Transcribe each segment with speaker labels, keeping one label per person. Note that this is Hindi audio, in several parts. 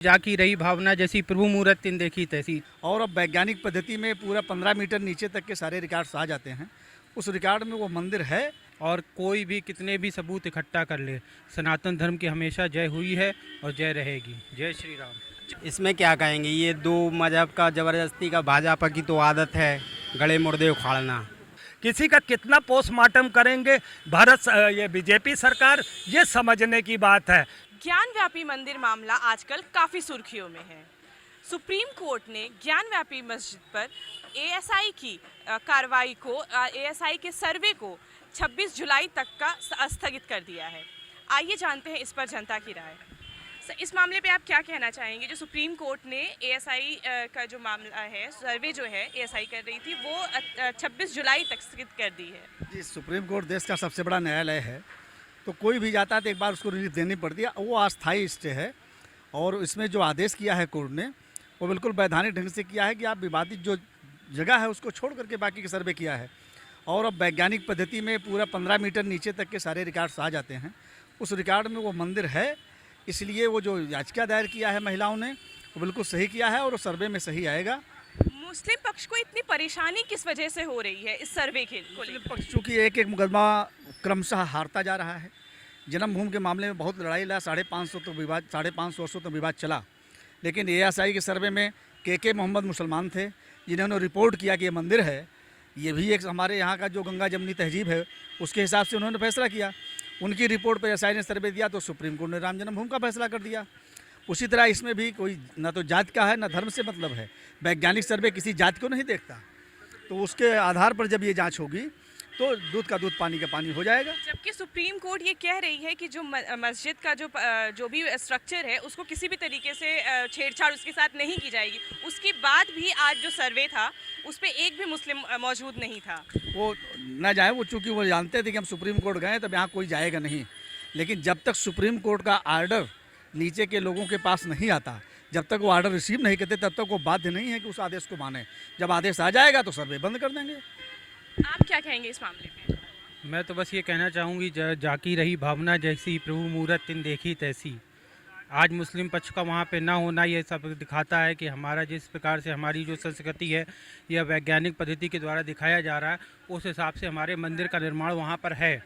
Speaker 1: जाकी रही भावना जैसी प्रभु मूरत तिन देखी तैसी।
Speaker 2: और अब वैज्ञानिक पद्धति में पूरा 15 मीटर नीचे तक के सारे रिकॉर्ड्स आ जाते हैं। उस रिकॉर्ड में वो मंदिर है।
Speaker 1: और कोई भी कितने भी सबूत इकट्ठा कर ले, सनातन धर्म की हमेशा जय हुई है और जय रहेगी। जय श्री राम।
Speaker 3: इसमें क्या कहेंगे, ये दो मजहब का जबरदस्ती का भाजपा की तो आदत है गले मुर्दे उखाड़ना।
Speaker 4: किसी का कितना पोस्टमार्टम करेंगे ये बीजेपी सरकार, ये समझने की बात है।
Speaker 5: ज्ञानव्यापी मंदिर मामला आजकल काफ़ी सुर्खियों में है। सुप्रीम कोर्ट ने ज्ञानव्यापी मस्जिद पर एएसआई की कार्रवाई को, एएसआई के सर्वे को 26 जुलाई तक का स्थगित कर दिया है। आइए जानते हैं इस पर जनता की राय। इस मामले पे आप क्या कहना चाहेंगे? जो सुप्रीम कोर्ट ने एएसआई का जो मामला है, सर्वे जो है एएसआई कर रही थी, वो 26 जुलाई तक स्थगित कर दी है।
Speaker 2: जी, सुप्रीम कोर्ट देश का सबसे बड़ा न्यायालय है, तो कोई भी जाता है तो एक बार उसको रिलीफ देनी पड़ती है। वो अस्थायी स्टे है और इसमें जो आदेश किया है कोर्ट ने वो बिल्कुल वैधानिक ढंग से किया है कि आप विवादित जो जगह है उसको छोड़ करके बाकी के सर्वे किया है। और अब वैज्ञानिक पद्धति में पूरा 15 मीटर नीचे तक के सारे रिकॉर्ड्स आ जाते हैं। उस रिकॉर्ड में वो मंदिर है, इसलिए वो जो याचिका दायर किया है महिलाओं ने वो बिल्कुल सही किया है और वो सर्वे में सही आएगा।
Speaker 5: मुस्लिम पक्ष को इतनी परेशानी किस वजह से हो रही है इस सर्वे के को
Speaker 2: मुस्लिम पक्ष चूँकि एक एक मुकदमा क्रमशः हारता जा रहा है। जन्मभूमि के मामले में बहुत लड़ाई लड़ा, 550 वर्षों तक विवाद चला, लेकिन एएसआई के सर्वे में के मोहम्मद मुसलमान थे जिन्होंने रिपोर्ट किया कि ये मंदिर है। ये भी एक हमारे यहाँ का जो गंगा जमनी तहजीब है उसके हिसाब से उन्होंने फैसला किया। उनकी रिपोर्ट पर एएसआई ने सर्वे दिया तो सुप्रीम कोर्ट ने राम जन्मभूमि का फैसला कर दिया। उसी तरह इसमें भी कोई न तो जात का है न धर्म से मतलब है। वैज्ञानिक सर्वे किसी जात को नहीं देखता, तो उसके आधार पर जब ये जांच होगी तो दूध का दूध पानी का पानी हो जाएगा।
Speaker 5: जबकि सुप्रीम कोर्ट ये कह रही है कि जो मस्जिद का जो भी स्ट्रक्चर है उसको किसी भी तरीके से छेड़छाड़ उसके साथ नहीं की जाएगी। उसके बाद भी आज जो सर्वे था उस पर एक भी मुस्लिम मौजूद नहीं था।
Speaker 2: वो न जाए, वो चूँकि वो जानते थे कि हम सुप्रीम कोर्ट गए तब यहाँ कोई जाएगा नहीं। लेकिन जब तक सुप्रीम कोर्ट का आर्डर नीचे के लोगों के पास नहीं आता, जब तक वो आर्डर रिसीव नहीं करते, तब तक वो बाध्य नहीं है कि उस आदेश को माने। जब आदेश आ जाएगा तो सर्वे बंद कर देंगे।
Speaker 5: आप क्या कहेंगे इस मामले में?
Speaker 1: मैं तो बस ये कहना चाहूँगी, जाकी रही भावना जैसी प्रभु मूरत तिन देखी तैसी। आज मुस्लिम पक्ष का वहाँ पे ना होना ये सब दिखाता है कि हमारा जिस प्रकार से हमारी जो संस्कृति है यह वैज्ञानिक पद्धति के द्वारा दिखाया जा रहा है, उस हिसाब से हमारे मंदिर का निर्माण वहाँ पर है।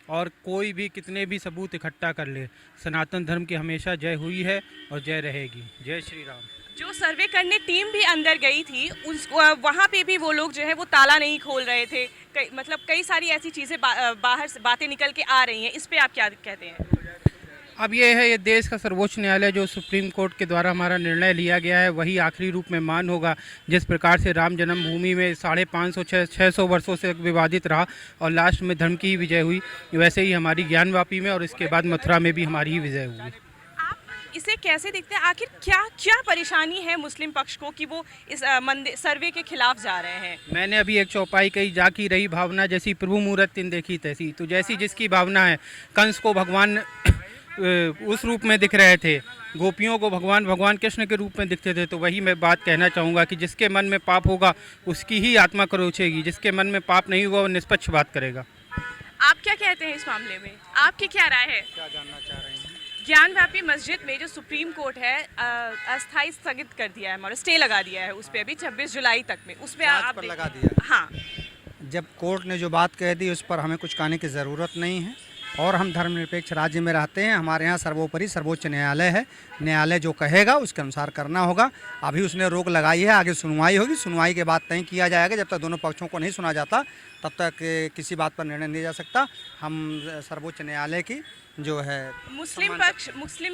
Speaker 1: और कोई भी कितने भी सबूत इकट्ठा कर ले, सनातन धर्म की हमेशा जय हुई है और जय रहेगी। जय श्री राम।
Speaker 5: जो सर्वे करने टीम भी अंदर गई थी वहाँ पे भी वो लोग जो है वो ताला नहीं खोल रहे थे। मतलब कई सारी ऐसी चीज़ें बाहर से बातें निकल के आ रही हैं। इस पे आप क्या कहते हैं?
Speaker 1: अब ये है, ये देश का सर्वोच्च न्यायालय जो सुप्रीम कोर्ट के द्वारा हमारा निर्णय लिया गया है वही आखिरी रूप में मान होगा। जिस प्रकार से राम जन्मभूमि में 550-600 वर्षों से विवादित रहा और लास्ट में धर्म की ही विजय हुई, वैसे ही हमारी ज्ञानवापी में और इसके बाद मथुरा में भी हमारी ही विजय हुई।
Speaker 5: इसे कैसे देखते हैं? आखिर क्या परेशानी है मुस्लिम पक्ष को कि वो इस मंदिर सर्वे के खिलाफ जा रहे हैं?
Speaker 1: मैंने अभी एक चौपाई कही, जाकी रही भावना जैसी प्रभु मूरत तिन देखी तैसी। तो जैसी जिसकी भावना है, कंस को भगवान उस रूप में दिख रहे थे, गोपियों को भगवान कृष्ण के रूप में दिखते थे। तो वही मैं बात कहना चाहूँगा कि जिसके मन में पाप होगा उसकी ही आत्मा खरोचेगी, जिसके मन में पाप नहीं होगा वो निष्पक्ष बात करेगा।
Speaker 5: आप क्या कहते हैं इस मामले में? आपकी क्या राय है?
Speaker 3: क्या जानना चाह रहे हैं?
Speaker 5: ज्ञानव्यापी मस्जिद में जो सुप्रीम कोर्ट है अस्थायी स्थगित कर दिया है, हमारा स्टे लगा दिया है उस पर अभी 26 जुलाई तक में, उस पर आप
Speaker 3: लगा दिया।
Speaker 5: हाँ,
Speaker 3: जब कोर्ट ने जो बात कह दी उस पर हमें कुछ कहने की ज़रूरत नहीं है और हम धर्मनिरपेक्ष राज्य में रहते हैं। हमारे यहाँ सर्वोपरि सर्वोच्च न्यायालय है। न्यायालय जो कहेगा उसके अनुसार करना होगा। अभी उसने रोक लगाई है, आगे सुनवाई होगी, सुनवाई के बाद तय किया जाएगा। जब तक दोनों पक्षों को नहीं सुना जाता तब तक किसी बात पर निर्णय नहीं जा सकता। हम सर्वोच्च न्यायालय की जो है
Speaker 5: मुस्लिम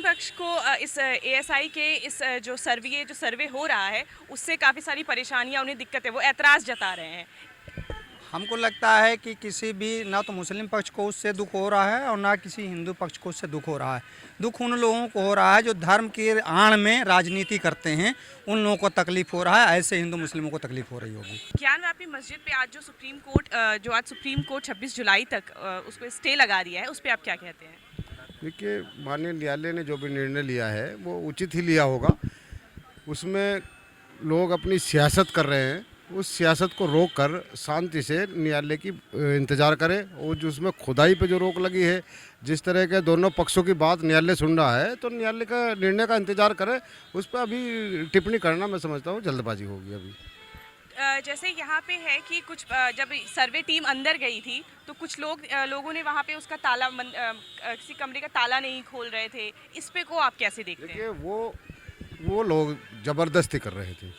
Speaker 5: पक्ष को इस एएसआई के इस जो सर्वे हो रहा है उससे काफ़ी सारी परेशानियां, उन्हें दिक्कत है, वो ऐतराज़ जता रहे हैं।
Speaker 3: हमको लगता है कि किसी भी ना तो मुस्लिम पक्ष को उससे दुख हो रहा है और ना किसी हिंदू पक्ष को उससे दुख हो रहा है। दुख उन लोगों को हो रहा है जो धर्म की आड़ में राजनीति करते हैं, उन लोगों को तकलीफ हो रहा है। ऐसे हिंदू मुस्लिमों को तकलीफ हो रही होगी।
Speaker 5: ज्ञानव्यापी मस्जिद पे आज जो सुप्रीम कोर्ट 26 जुलाई तक उसको स्टे लगा दिया है, उस पर आप क्या कहते हैं?
Speaker 6: देखिए, माननीय न्यायालय ने जो भी निर्णय लिया है वो उचित ही लिया होगा। उसमें लोग अपनी सियासत कर रहे हैं, उस सियासत को रोक कर शांति से न्यायालय की इंतज़ार करे। और जो उसमें खुदाई पे जो रोक लगी है, जिस तरह के दोनों पक्षों की बात न्यायालय सुन रहा है, तो न्यायालय का निर्णय का इंतज़ार करे। उस पर अभी टिप्पणी करना मैं समझता हूँ जल्दबाजी होगी अभी।
Speaker 5: जैसे यहाँ पे है कि कुछ जब सर्वे टीम अंदर गई थी तो कुछ लोगों ने वहाँ पे उसका ताला किसी कमरे का ताला नहीं खोल रहे थे। इस पे को आप कैसे देखते हैं?
Speaker 6: देखिए वो लोग ज़बरदस्ती कर रहे थे।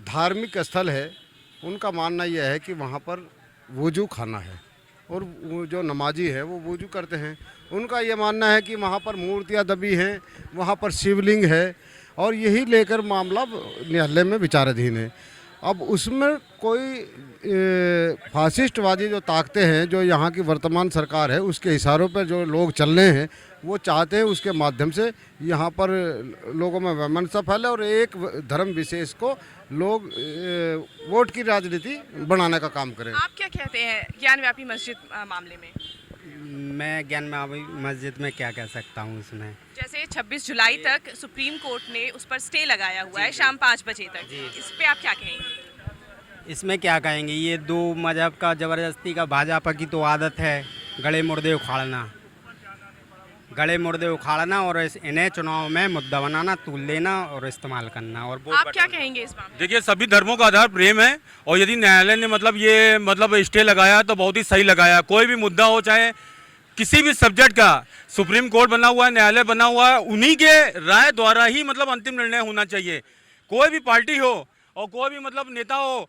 Speaker 6: धार्मिक स्थल है, उनका मानना यह है कि वहाँ पर वुजू खाना है और वो जो नमाजी है वो वुजू करते हैं। उनका ये मानना है कि वहाँ पर मूर्तियाँ दबी हैं, वहाँ पर शिवलिंग है और यही लेकर मामला न्यायालय में विचाराधीन है। अब उसमें कोई फासिस्टवादी जो ताकतें हैं, जो यहाँ की वर्तमान सरकार है, उसके इशारों पर जो लोग चल रहे हैं, वो चाहते हैं उसके माध्यम से यहाँ पर लोगों में वैमनस्य फैले और एक धर्म विशेष को लोग वोट की राजनीति बनाने का काम करें।
Speaker 5: आप क्या कहते हैं ज्ञानव्यापी मस्जिद मामले में?
Speaker 3: मैं ज्ञानव्यापी मस्जिद में क्या कह सकता हूँ इसमें।
Speaker 5: जैसे 26 जुलाई तक सुप्रीम कोर्ट ने उस पर स्टे लगाया हुआ है शाम 5 बजे तक, इस पे आप क्या कहेंगे?
Speaker 3: इसमें क्या कहेंगे, ये दो मजहब का ज़बरदस्ती का भाजपा की तो आदत है गले मुर्दे उखाड़ना और इन्हें चुनाव में मुद्दा बनाना, तूल लेना और इस्तेमाल करना। और
Speaker 5: आप क्या कहेंगे इस मामले?
Speaker 7: देखिए, सभी धर्मों का आधार प्रेम है और यदि न्यायालय ने ये स्टे लगाया तो बहुत ही सही लगाया। कोई भी मुद्दा हो, चाहे किसी भी सब्जेक्ट का, सुप्रीम कोर्ट बना हुआ है, न्यायालय बना हुआ है, उन्हीं के राय द्वारा ही अंतिम निर्णय होना चाहिए। कोई भी पार्टी हो और कोई भी नेता हो,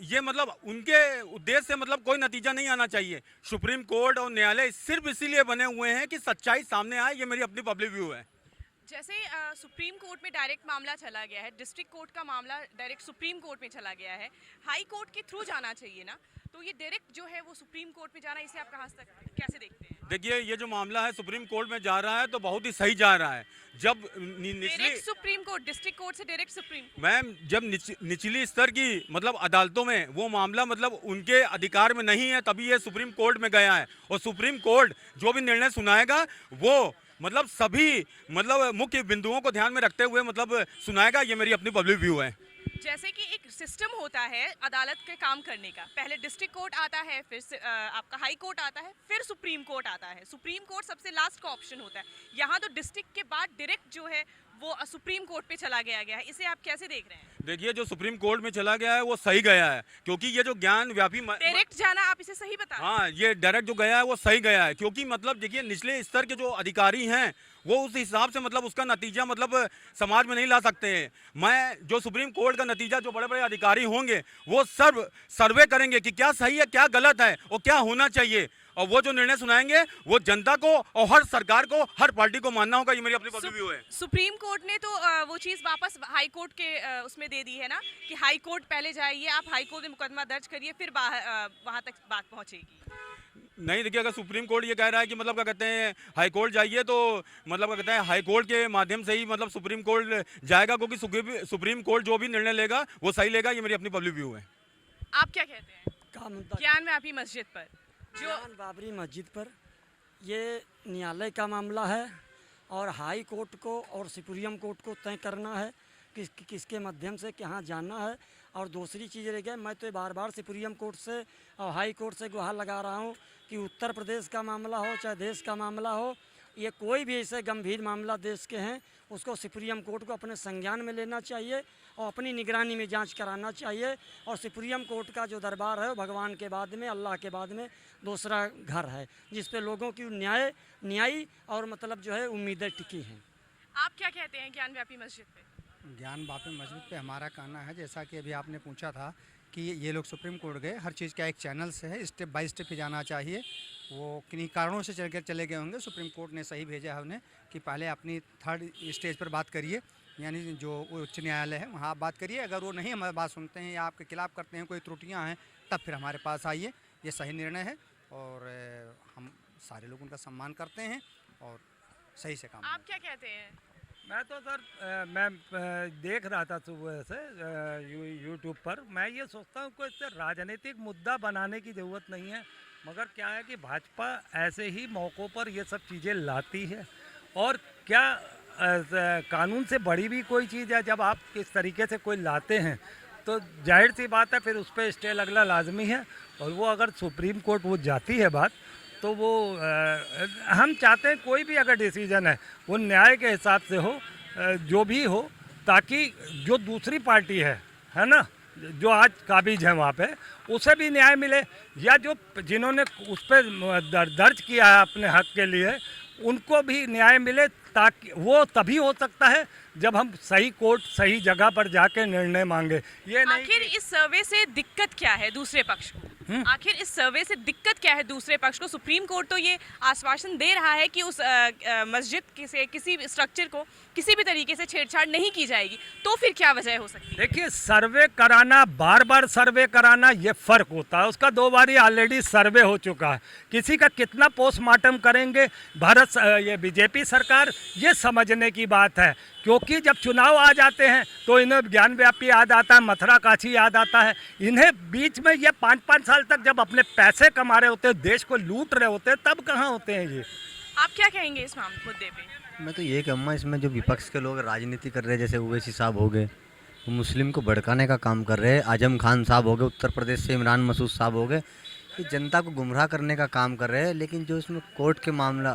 Speaker 7: ये उनके उद्देश्य से कोई नतीजा नहीं आना चाहिए। सुप्रीम कोर्ट और न्यायालय सिर्फ इसीलिए बने हुए हैं कि सच्चाई सामने आए। ये मेरी अपनी पब्लिक व्यू है।
Speaker 5: जैसे सुप्रीम कोर्ट में डायरेक्ट मामला चला गया है, डिस्ट्रिक्ट कोर्ट का मामला डायरेक्ट सुप्रीम कोर्ट में चला गया है, हाई कोर्ट के थ्रू जाना चाहिए ना, तो ये डायरेक्ट जो है वो सुप्रीम कोर्ट में जाना, इसे आप कहाँ तक कैसे देखते हैं?
Speaker 7: देखिए, ये जो मामला है सुप्रीम कोर्ट में जा रहा है तो बहुत ही सही जा रहा है। जब
Speaker 5: direct supreme court, district court से डायरेक्ट सुप्रीम कोर्ट,
Speaker 7: मैम, जब निचली स्तर की अदालतों में वो मामला उनके अधिकार में नहीं है, तभी ये सुप्रीम कोर्ट में गया है। और सुप्रीम कोर्ट जो भी निर्णय सुनाएगा वो सभी मुख्य बिंदुओं को ध्यान में रखते हुए सुनाएगा। ये मेरी अपनी पब्लिक व्यू है।
Speaker 5: जैसे कि एक सिस्टम होता है अदालत के काम करने का, पहले डिस्ट्रिक्ट कोर्ट आता है, फिर आपका हाई कोर्ट आता है, फिर सुप्रीम कोर्ट आता है। सुप्रीम कोर्ट सबसे लास्ट का ऑप्शन होता है। यहाँ तो डिस्ट्रिक्ट के बाद डायरेक्ट जो है वो सुप्रीम कोर्ट पे चला गया है, इसे आप कैसे देख रहे हैं?
Speaker 7: देखिए, जो सुप्रीम कोर्ट में चला गया है वो सही गया है, क्योंकि ये जो ज्ञान व्यापी
Speaker 5: डायरेक्ट जाना, आप इसे सही बता रहे हैं?
Speaker 7: हाँ, ये डायरेक्ट जो गया है वो सही गया है, क्योंकि देखिए, निचले स्तर के जो अधिकारी हैं वो उस हिसाब से उसका नतीजा समाज में नहीं ला सकते हैं। मैं जो सुप्रीम कोर्ट का नतीजा, जो बड़े बड़े अधिकारी होंगे वो सर्वे करेंगे कि क्या सही है, क्या गलत है और क्या होना चाहिए, और वो जो निर्णय सुनाएंगे वो जनता को और हर सरकार को, हर पार्टी को मानना होगा। ये मेरी अपनी पब्लिक व्यू है। सुप्रीम
Speaker 5: कोर्ट ने तो वो चीज़ वापस हाई कोर्ट के उसमें दे दी है ना, कि हाई कोर्ट पहले जाइए, आप हाई कोर्ट में मुकदमा दर्ज करिए, फिर वहाँ तक बात पहुँचेगी।
Speaker 7: नहीं, देखिए, अगर सुप्रीम कोर्ट ये कह रहा है कि क्या कहते हैं हाई कोर्ट जाइए, तो क्या कहते हैं हाई कोर्ट के माध्यम से ही सुप्रीम कोर्ट जाएगा, क्योंकि सुप्रीम कोर्ट जो भी निर्णय लेगा वो सही लेगा। ये मेरी अपनी पब्लिक व्यू है।
Speaker 5: आप क्या कहते हैं ज्ञानव्यापी मस्जिद पर?
Speaker 8: बाबरी मस्जिद पर ये न्यायालय का मामला है और हाई कोर्ट को और सुप्रीम कोर्ट को तय करना है किसके माध्यम से कहाँ जाना है। और दूसरी चीज़ रह गई, मैं तो बार बार सुप्रीम कोर्ट से और हाई कोर्ट से गुहार लगा रहा हूँ कि उत्तर प्रदेश का मामला हो चाहे देश का मामला हो, ये कोई भी ऐसे गंभीर मामला देश के हैं उसको सुप्रीम कोर्ट को अपने संज्ञान में लेना चाहिए और अपनी निगरानी में जांच कराना चाहिए। और सुप्रीम कोर्ट का जो दरबार है भगवान के बाद में, अल्लाह के बाद में दूसरा घर है, जिस पे लोगों की न्याय और जो है उम्मीदें टिकी हैं।
Speaker 5: आप क्या कहते हैं ज्ञानव्यापी मस्जिद पे?
Speaker 3: ज्ञानव्यापी मस्जिद पे हमारा कहना है, जैसा कि अभी आपने पूछा था कि ये लोग सुप्रीम कोर्ट गए, हर चीज़ का एक चैनल से है, स्टेप बाय स्टेप ही जाना चाहिए। वो किन्हीं कारणों से चले गए होंगे, सुप्रीम कोर्ट ने सही भेजा है उन्हें कि पहले अपनी थर्ड स्टेज पर बात करिए, यानी जो उच्च न्यायालय है वहाँ आप बात करिए। अगर वो नहीं हमारी बात सुनते हैं या आपके खिलाफ़ करते हैं, कोई त्रुटियाँ हैं, तब फिर हमारे पास आइए। ये सही निर्णय है और हम सारे लोग उनका सम्मान करते हैं और सही से काम।
Speaker 5: आप क्या कहते हैं?
Speaker 4: मैं तो सर मैं देख रहा था सुबह से यूट्यूब पर। मैं ये सोचता हूँ कोई इससे राजनीतिक मुद्दा बनाने की ज़रूरत नहीं है, मगर क्या है कि भाजपा ऐसे ही मौक़ों पर ये सब चीज़ें लाती है। और क्या कानून से बड़ी भी कोई चीज़ है, जब आप इस तरीके से कोई लाते हैं तो जाहिर सी बात है फिर उस पर स्टे लगना लाजमी है। और वो अगर सुप्रीम कोर्ट वो जाती है बात, तो वो हम चाहते हैं कोई भी अगर डिसीजन है वो न्याय के हिसाब से हो, जो भी हो, ताकि जो दूसरी पार्टी है ना, जो आज काबिज है वहाँ पे, उसे भी न्याय मिले, या जो जिन्होंने उस पर दर्ज किया है अपने हक के लिए, उनको भी न्याय मिले। ताकि वो तभी हो सकता है जब हम सही कोर्ट सही जगह पर जाके निर्णय मांगे। ये नहीं
Speaker 5: आखिर इस सर्वे से दिक्कत क्या है दूसरे पक्ष को? आखिर इस सर्वे से दिक्कत क्या है दूसरे पक्ष को? सुप्रीम कोर्ट तो ये आश्वासन दे रहा है कि उस मस्जिद से किसी भी स्ट्रक्चर को किसी भी तरीके से छेड़छाड़ नहीं की जाएगी, तो फिर क्या वजह हो सकती है?
Speaker 4: देखिए, सर्वे कराना, बार बार सर्वे कराना, ये फ़र्क होता है। उसका 2 बार ऑलरेडी सर्वे हो चुका है। किसी का कितना पोस्टमार्टम करेंगे ये बीजेपी सरकार, ये समझने की बात है। क्योंकि जब चुनाव आ जाते हैं तो इन्हें ज्ञानव्यापी याद आता है, मथुरा काशी याद आता है। इन्हें बीच में ये 5-5 साल तक जब अपने पैसे कमा रहे होते हैं, देश को लूट रहे होते हैं, तब कहाँ होते हैं ये?
Speaker 5: आप क्या कहेंगे इस मुद्दे पे?
Speaker 9: मैं तो ये कहूँगा, इसमें जो विपक्ष के लोग राजनीति कर रहे हैं, जैसे ओवैसी साहब हो गए, वो मुस्लिम को भड़काने का काम कर रहे हैं। आजम खान साहब हो गए, उत्तर प्रदेश से इमरान मसूद साहब हो गए, ये जनता को गुमराह करने का काम कर रहे हैं। लेकिन जो इसमें कोर्ट के मामला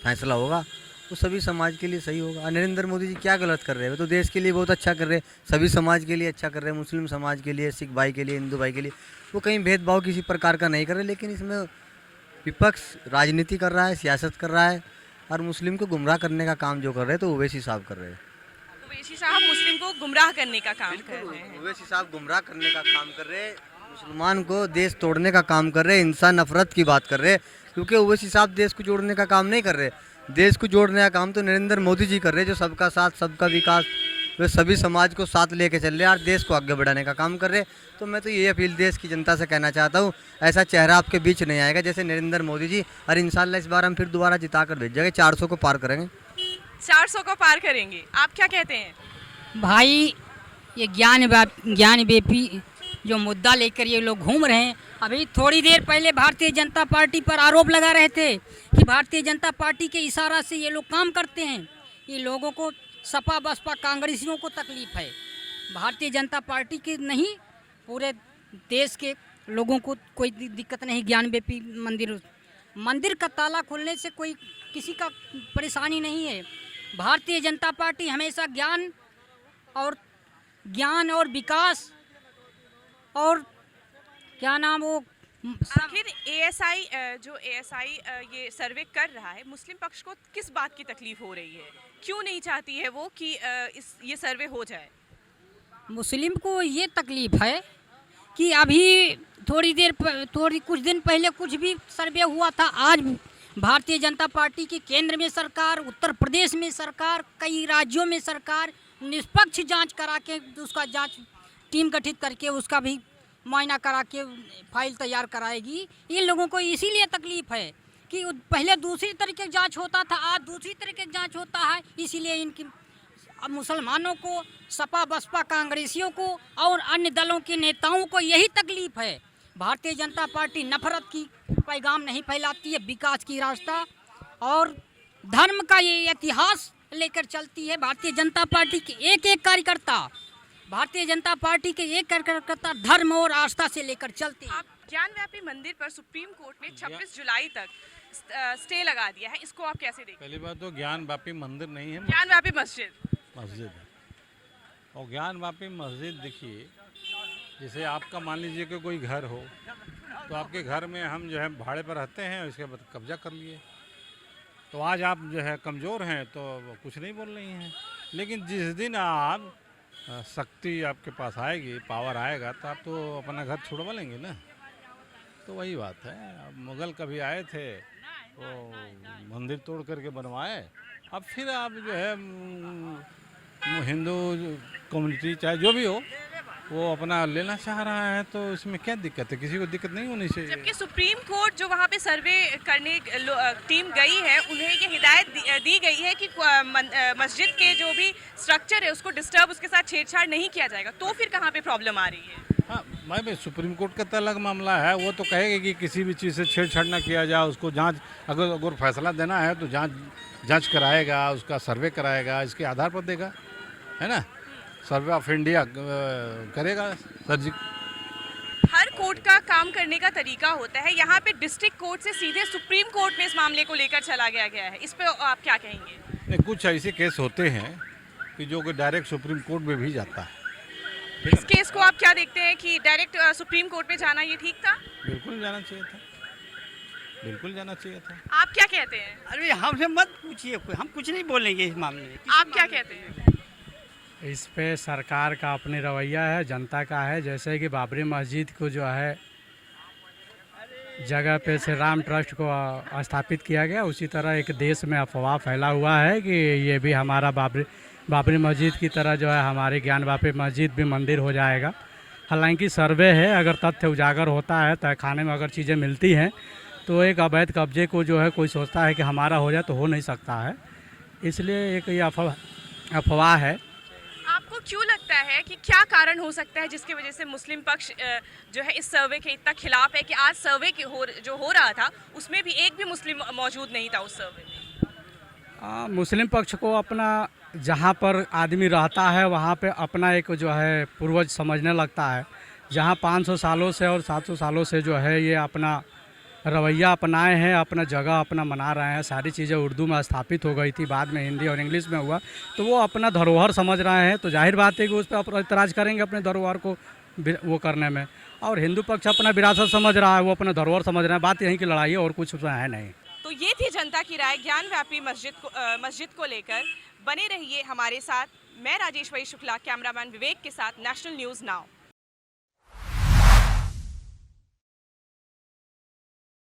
Speaker 9: फैसला होगा वो सभी समाज के लिए सही होगा। नरेंद्र मोदी जी क्या गलत कर रहे हैं? वो तो देश के लिए बहुत अच्छा कर रहे हैं, सभी समाज के लिए अच्छा कर रहे हैं, मुस्लिम समाज के लिए, सिख भाई के लिए, हिंदू भाई के लिए। वो कहीं भेदभाव किसी प्रकार का नहीं कर रहे। लेकिन इसमें विपक्ष राजनीति कर रहा है, सियासत कर रहा है, और मुस्लिम को गुमराह करने का काम जो कर रहे हैं तो ओवैसी साहब कर रहे हैं।
Speaker 5: ओवैसी साहब मुस्लिम को गुमराह करने का काम कर रहे हैं।
Speaker 9: ओवैसी साहब गुमराह करने का काम कर रहे हैं, मुसलमान को देश तोड़ने का काम कर रहे हैं, हिंसा नफरत की बात कर रहे हैं। क्योंकि ओवैसी साहब देश को जोड़ने का काम नहीं कर रहे। देश को जोड़ने का काम तो नरेंद्र मोदी जी कर रहे हैं, जो सबका साथ सबका विकास, वे सभी समाज को साथ लेके चल रहे हैं और देश को आगे बढ़ाने का काम कर रहे हैं। तो मैं तो ये अपील देश की जनता से कहना चाहता हूँ, ऐसा चेहरा आपके बीच नहीं आएगा जैसे नरेंद्र मोदी जी। और इंशाल्लाह इस बार हम फिर दोबारा जिता कर भेजेंगे, 400 को पार करेंगे।
Speaker 5: 400 को पार करेंगे, आप क्या कहते हैं?
Speaker 10: भाई, ये ज्ञानव्यापी जो मुद्दा लेकर ये लोग घूम रहे हैं, अभी थोड़ी देर पहले भारतीय जनता पार्टी पर आरोप लगा रहे थे कि भारतीय जनता पार्टी के इशारा से ये लोग काम करते हैं। ये लोगों को, सपा बसपा कांग्रेसियों को तकलीफ है, भारतीय जनता पार्टी की नहीं, पूरे देश के लोगों को कोई दिक्कत नहीं। ज्ञानव्यापी मंदिर का ताला खोलने से कोई किसी का परेशानी नहीं है। भारतीय जनता पार्टी हमेशा ज्ञान और विकास और क्या नाम वो
Speaker 5: आखिर एएसआई ये सर्वे कर रहा है, मुस्लिम पक्ष को किस बात की तकलीफ हो रही है? क्यों नहीं चाहती है वो कि ये सर्वे हो जाए?
Speaker 10: मुस्लिम को ये तकलीफ है कि अभी कुछ दिन पहले कुछ भी सर्वे हुआ था। आज भारतीय जनता पार्टी की केंद्र में सरकार, उत्तर प्रदेश में सरकार, कई राज्यों में सरकार निष्पक्ष जांच करा के उसका जांच टीम गठित करके उसका भी मुआयना करा के फाइल तैयार कराएगी। इन लोगों को इसीलिए तकलीफ है कि पहले दूसरी तरीके जांच होता था, आज दूसरी तरीके जांच होता है। इसीलिए इनकी मुसलमानों को, सपा बसपा कांग्रेसियों को और अन्य दलों के नेताओं को यही तकलीफ है। भारतीय जनता पार्टी नफरत की पैगाम नहीं फैलाती है, विकास की रास्ता और धर्म का ये इतिहास लेकर चलती है। भारतीय जनता पार्टी के एक कार्यकर्ता, भारतीय जनता पार्टी के एक कार्यकर्ता धर्म और आस्था से लेकर चलते हैं।
Speaker 5: आप ज्ञानव्यापी मंदिर पर सुप्रीम कोर्ट ने 26 जुलाई तक स्टे लगा दिया है, इसको आप कैसे देखते हैं?
Speaker 11: पहली बात तो ज्ञानव्यापी मंदिर नहीं है,
Speaker 5: ज्ञानव्यापी मस्जिद
Speaker 11: है। और ज्ञानव्यापी मस्जिद देखिए, जैसे आपका मान लीजिए कि कोई घर हो, तो आपके घर में हम जो है भाड़े पर रहते हैं, उसके बाद कब्जा कर लिए, तो आज आप जो है कमज़ोर हैं तो कुछ नहीं बोल रही हैं। लेकिन जिस दिन आप शक्ति आपके पास आएगी, पावर आएगा, तो आप तो अपना घर छुड़वा लेंगे ना। तो वही बात है। अब मुग़ल कभी आए थे, वो मंदिर तोड़ करके बनवाए, अब फिर आप जो है हिंदू कम्युनिटी चाहे जो भी हो वो अपना लेना चाह रहा है, तो इसमें क्या दिक्कत है? किसी को दिक्कत नहीं होनी चाहिए।
Speaker 5: जबकि सुप्रीम कोर्ट जो वहाँ पे सर्वे करने टीम गई है, उन्हें ये हिदायत दी गई है कि मस्जिद के जो भी स्ट्रक्चर है उसको डिस्टर्ब, उसके साथ छेड़छाड़ नहीं किया जाएगा। तो फिर कहाँ पे प्रॉब्लम आ रही है?
Speaker 11: हाँ भाई, सुप्रीम कोर्ट का तो अलग मामला है। वो तो कहेगा कि किसी भी चीज़ से छेड़छाड़ ना किया जाए, उसको जाँच, अगर फैसला देना है तो जाँच कराएगा, उसका सर्वे कराएगा, इसके आधार पर देगा, है ना। सर्वे ऑफ इंडिया करेगा सर्जी।
Speaker 5: हर कोर्ट का काम करने का तरीका होता है, यहाँ पे डिस्ट्रिक्ट कोर्ट से सीधे सुप्रीम कोर्ट में इस मामले को लेकर चला गया है, इस पे आप क्या कहेंगे?
Speaker 11: नहीं, कुछ ऐसे केस होते हैं कि जो कि डायरेक्ट सुप्रीम कोर्ट में भी जाता है।
Speaker 5: इस केस को आप क्या देखते हैं कि डायरेक्ट सुप्रीम कोर्ट में जाना ये ठीक था?
Speaker 11: बिल्कुल जाना चाहिए था, बिल्कुल जाना चाहिए था।
Speaker 5: आप क्या कहते हैं?
Speaker 8: अरे हमसे मत पूछिए, हम कुछ नहीं बोलेंगे इस मामले में।
Speaker 5: आप क्या कहते हैं?
Speaker 1: इस पे सरकार का अपनी रवैया है, जनता का है। जैसे कि बाबरी मस्जिद को जो है जगह पे श्री राम ट्रस्ट को स्थापित किया गया, उसी तरह एक देश में अफवाह फैला हुआ है कि ये भी हमारा बाबरी मस्जिद की तरह जो है हमारी ज्ञानवापी मस्जिद भी मंदिर हो जाएगा। हालांकि सर्वे है, अगर तथ्य उजागर होता है, तहखाने में अगर चीज़ें मिलती हैं, तो एक अवैध कब्जे को जो है कोई सोचता है कि हमारा हो जाए तो हो नहीं सकता है। इसलिए एक ये अफवाह है।
Speaker 5: आपको क्यों लगता है कि क्या कारण हो सकता है जिसकी वजह से मुस्लिम पक्ष जो है इस सर्वे के इतना खिलाफ है कि आज सर्वे जो हो रहा था उसमें भी एक भी मुस्लिम मौजूद नहीं था उस सर्वे में?
Speaker 1: मुस्लिम पक्ष को अपना जहाँ पर आदमी रहता है वहाँ पे अपना एक जो है पूर्वज समझने लगता है। जहाँ 500 सालों से और 700 सालों से जो है ये अपना रवैया अपनाए हैं, अपना जगह अपना मना रहे हैं। सारी चीज़ें उर्दू में स्थापित हो गई थी, बाद में हिंदी और इंग्लिश में हुआ, तो वो अपना धरोहर समझ रहे हैं। तो जाहिर बात है कि उस पर ऐतराज़ करेंगे अपने धरोहर को वो करने में। और हिंदू पक्ष अपना विरासत समझ रहा है, वो अपना धरोहर समझ रहे हैं। बात यहीं की लड़ाई है और कुछ उसमें है नहीं।
Speaker 5: तो ये थी जनता की राय ज्ञानव्यापी मस्जिद को लेकर। बने रहिए हमारे साथ। मैं राजेश्वरी शुक्ला, कैमरामैन विवेक के साथ, नेशनल न्यूज़ नाउ।